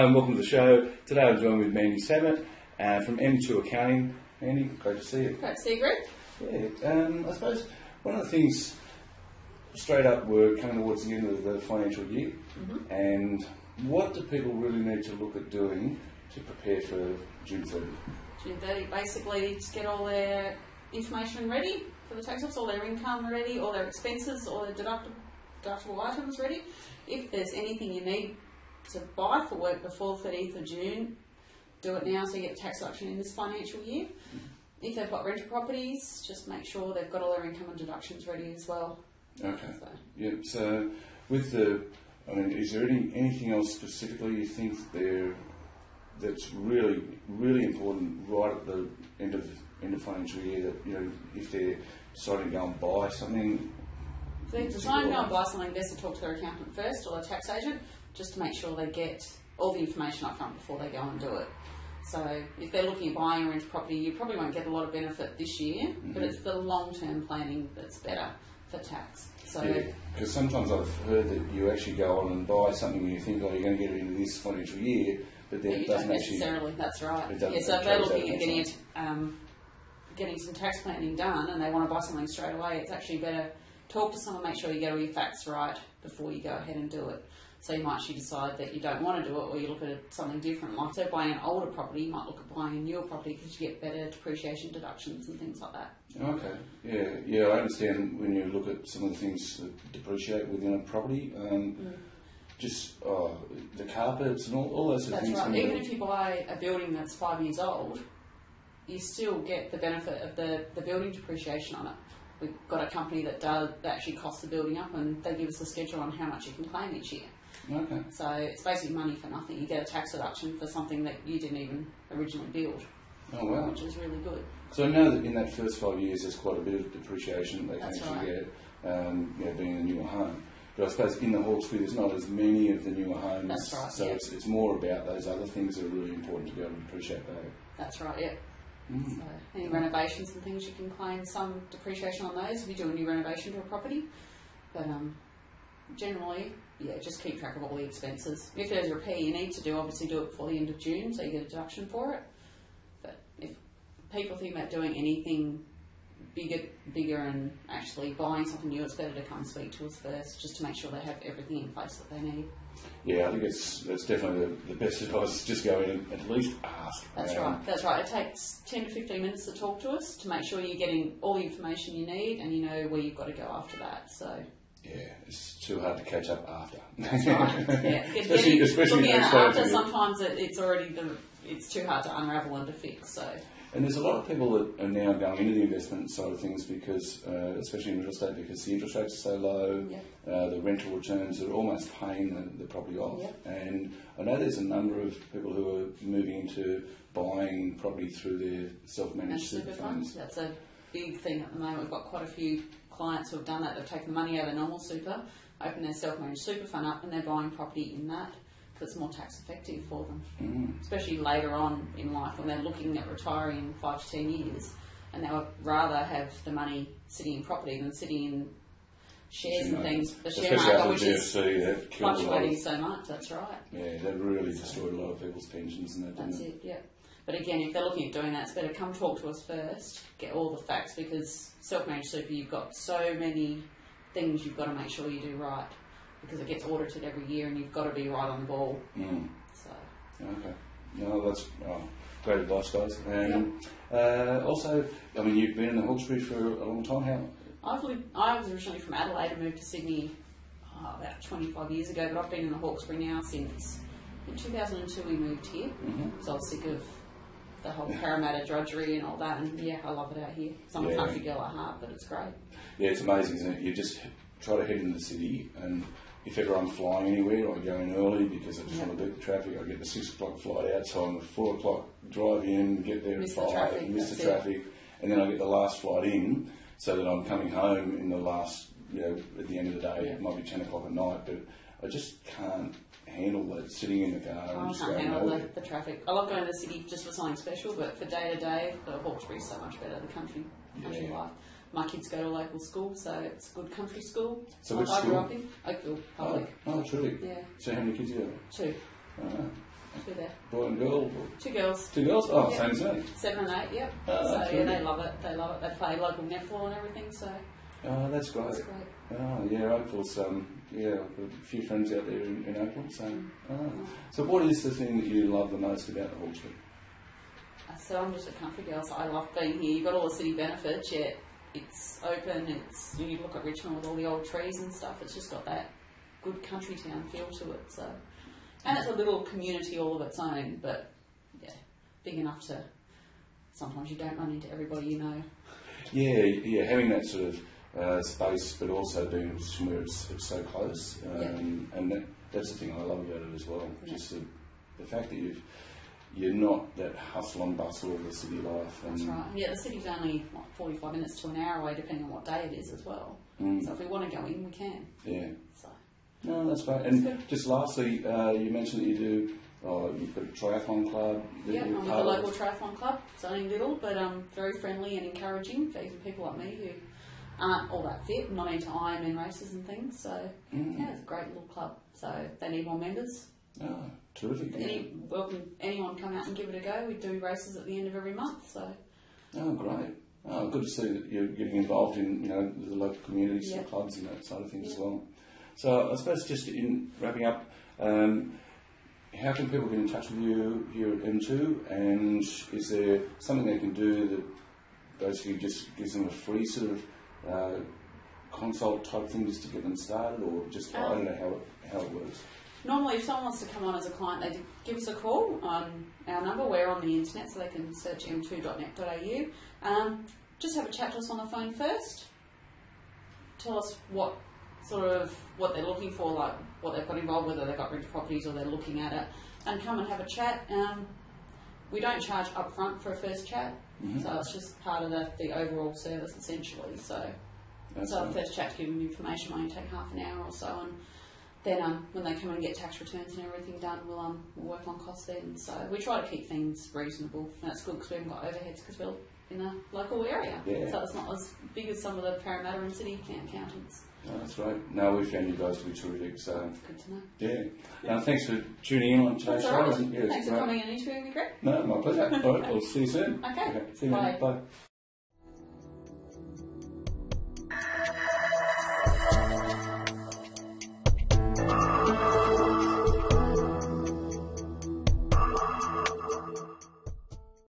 and welcome to the show. Today I'm joined with Mandy Zammit from mtwo Accounting. Mandy, great to see you. Great to see you, Greg. Yeah, I suppose one of the things, straight up, we're coming towards the end of the financial year, and what do people really need to look at doing to prepare for June 30? June 30, basically, just get all their information ready for the tax office, all their income ready, all their expenses, all their deductible items ready. If there's anything you need to buy for work before 30th of June, do it now so you get tax deduction in this financial year. If they've got rental properties, just make sure they've got all their income and deductions ready as well. Okay. So with the, is there anything else specifically you think that's really important right at the end of financial year, that if they're deciding to go and buy something? If they're deciding to go and buy something, best to talk to their accountant first or their tax agent, just to make sure they get all the information up front before they go and do it. So if they're looking at buying a rental property, you probably won't get a lot of benefit this year, but it's the long-term planning that's better for tax. So because sometimes I've heard that you actually go on and buy something and you think, you're going to get it into this financial year, but then it doesn't necessarily. That's right. So if they're looking at getting some tax planning done and they want to buy something straight away, it's actually better talk to someone, make sure you get all your facts right before you go ahead and do it. So you might actually decide that you don't want to do it, or you look at something different. Like, say, buying an older property, you might look at buying a newer property because you get better depreciation deductions and things like that. Okay, yeah, I understand when you look at some of the things that depreciate within a property, just the carpets and all those sort of things. That's right. Even if you buy a building that's 5 years old, you still get the benefit of the building depreciation on it. We've got a company that actually costs the building up, and they give us a schedule on how much you can claim each year. Okay. So it's basically money for nothing. You get a tax deduction for something that you didn't even originally build. Oh wow. Which is really good. So I know that in that first 5 years there's quite a bit of depreciation they can actually get, being a newer home. But I suppose in the Hawkesbury there's not as many of the newer homes. That's right. So it's more about those other things that are really important to be able to depreciate back. That's right, yeah. So any renovations and things, you can claim some depreciation on those if you do a new renovation to a property. But generally, just keep track of all the expenses. If there's a repair you need to do, obviously do it before the end of June so you get a deduction for it. But if people think about doing anything bigger and actually buying something new, it's better to come and speak to us first, just to make sure they have everything in place that they need. Yeah, I think it's definitely the best advice. Just go in and at least ask. That's right. It takes 10 to 15 minutes to talk to us to make sure you're getting all the information you need and you know where you've got to go after that. So yeah, it's too hard to catch up after. That's right. Yeah, especially after. Sometimes it's too hard to unravel and to fix. So. And there's a lot of people that are now going into the investment side of things because, especially in real estate, because the interest rates are so low, the rental returns are almost paying the property off. And I know there's a number of people who are moving into buying property through their self-managed super funds. That's a big thing at the moment. We've got quite a few clients who have done that. They've taken the money out of their normal super, opened their self-managed super fund up, and they're buying property in that. It's more tax effective for them, especially later on in life when they're looking at retiring in 5 to 10 years, and they would rather have the money sitting in property than sitting in shares and things. The share market, which is fluctuating so much. That's right. Yeah, that really destroyed a lot of people's pensions and that. That's it. Yeah. But again, if they're looking at doing that, it's better come talk to us first, get all the facts, because self-managed super, you've got so many things you've got to make sure you do right. Because it gets audited every year and you've got to be right on the ball. So. Okay. No, that's great advice, guys. And also, you've been in the Hawkesbury for a long time. I was originally from Adelaide and moved to Sydney about 25 years ago, but I've been in the Hawkesbury now since in 2002 we moved here. So I was sick of the whole Parramatta drudgery and all that, and I love it out here. So I'm a country girl at heart, but it's great. Yeah, it's amazing, isn't it? You just try to head into the city, and if ever I'm flying anywhere, I go in early because I just want to beat the traffic. I get the 6 o'clock flight out, so I'm a 4 o'clock drive in, get there at 5, miss the traffic, and then I get the last flight in, so that I'm coming home in the last, at the end of the day. It might be 10 o'clock at night, but I just can't handle that sitting in the car. I can't handle the traffic. I love going to the city just for something special, but for day to day, the Hawkesbury is so much better. The country life. My kids go to a local school, so it's a good country school. So which school? I grew up in Oakville Public. Oh, terrific. Yeah. So how many kids do you have? 2. Two there. Boy and girl? Two girls. Two girls? Oh, Yep. same as me. 7 and 8, yep. Oh, So that's yeah, really they love it. They love it. They play local netball and everything, so Oh, that's great. it's great. Oh, yeah, Oakville's, yeah, I've got a few friends out there in Oakville, so, So what is the thing that you love the most about the Hawkesbury? So I'm just a country girl, so I love being here. You've got all the city benefits, yet it's open, you look at Richmond with all the old trees and stuff, it's just got that good country town feel to it, so. And it's a little community all of its own, but yeah, big enough to, sometimes you don't run into everybody you know. Yeah, having that sort of space, but also being where it's so close, and that's the thing I love about it as well. Yeah. Just the fact that you're not that hustle and bustle of the city life. And That's right. Yeah, the city's only 45 minutes to an hour away, depending on what day it is as well. So if we want to go in, we can. Yeah. So. No, that's great. And just lastly, you mentioned that you do. You've got a triathlon club. Yeah, I'm with the local triathlon club. It's only little, but very friendly and encouraging for even people like me who aren't all that fit, not into Ironman races and things. So yeah, it's a great little club. So they need more members. Oh, terrific. Welcome anyone come out and give it a go. We do races at the end of every month. So. Oh, great. Oh, good to see that you're getting involved in the local communities and clubs and that side of things as well. So I suppose just in wrapping up, how can people get in touch with you here at M2, and is there something they can do that basically just gives them a free sort of consult type thing just to get them started, or just I don't know how it works? Normally, if someone wants to come on as a client, they give us a call on our number. We're on the internet, so they can search m2.net.au. Just have a chat to us on the phone first. Tell us what they're looking for, like what they've got involved, whether they've got rental properties or they're looking at it, and come and have a chat. We don't charge up front for a first chat, so it's just part of the overall service essentially. So the first chat to give them information might only take half an hour or so, and then when they come and get tax returns and everything done, we'll work on costs then. So we try to keep things reasonable, and that's good because we haven't got overheads because we're in a local area. Yeah. So it's not as big as some of the Parramatta and City accountants. Oh, that's right. No, we found you guys to be terrific. So Good to know. Yeah. Thanks for tuning in on today's show. Right. And, Thanks for coming and interviewing me, Greg. No, my pleasure. All right, we'll see you soon. Okay. See you Bye. then. Bye.